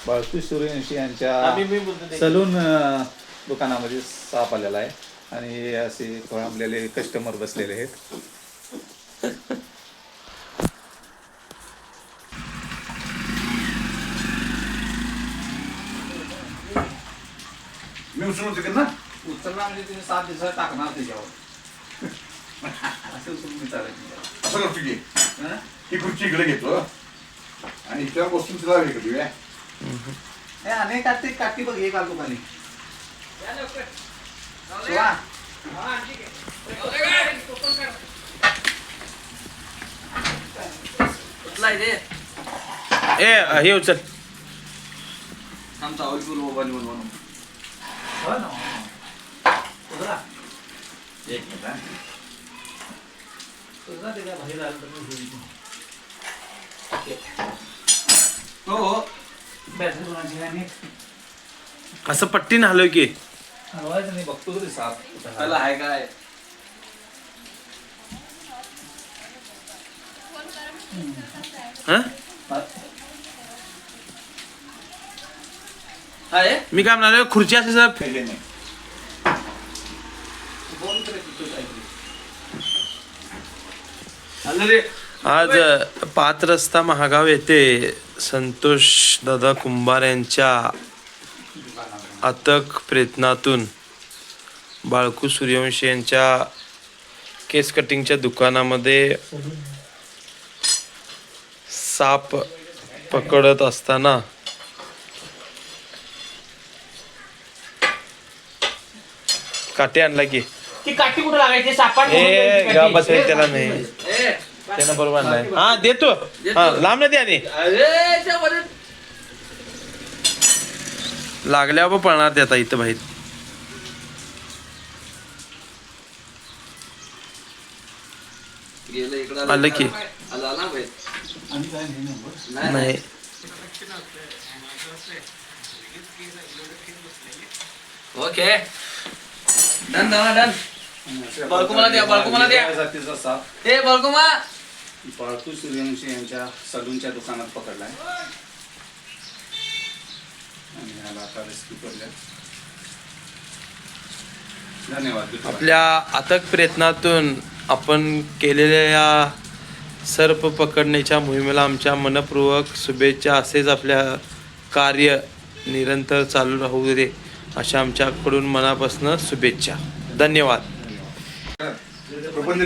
बाळकू सूर्यवंशी यांच्या सलून दुकानामध्ये साप आलेला आहे आणि असे खोळंबलेले कस्टमर बसलेले आहेत. मी उचलून होते ना उचलला म्हणजे तुम्ही 7 दिवसात टाकणार त्याच्यावर असं उचलून मी चालत असं करतो की ही खुर्ची इकडे घेतो आणि इतर बसून तिला हे करतो हे अनेक काठी बघ हे काढतो खाली ए हे उचल आमचा ऑइल मोबाईल बनवून एक मिनिट तुझा ते काय बाहेर आलं तर हो बॅटरी कोणाची आहे असं पट्टीन हलव की हलवायचं नाही बघतो तरी साप त्याला आहे काय हं? आहे मी काय म्हणालो खुर्ची असे सर हे नाही आज 5 रस्ता महागाव येथे संतोष दादा कुंभार यांच्या अथक प्रयत्नातून बाळकू सूर्यवंशी यांच्या केस कटिंगच्या दुकानामध्ये साप पकडत असताना काटे आणला की ती काठी कुठे लागायची सापाट ए गा बसेल त्याला नाही त्यानं बरोबर आणलाय हा देतो हा लांब नाही आणि अरे त्यामध्ये लागल्यावर पळणार ते आता इथं बाहेर गेलं इकडं आलं की आला ना भाई आणि काय नाही नंबर नाही okay done done done Balku मला द्या, बाळकू मला द्या. जातीचा साप ए बाळकुमा बाळकू सूर्यवंशी यांच्या सलूनच्या दुकानात पकडलाय आणि ह्याला आता रेस्क्यू करल्या. धन्यवाद. आपल्या अथक प्रयत्नातून आपण केलेल्या या सर्प पकडण्याच्या मोहिमेला आमच्या मनपूर्वक शुभेच्छा. असेच आपल्या कार्य निरंतर चालू राहू दे अशा आमच्याकडून मनापासून शुभेच्छा. धन्यवाद. प्रबंध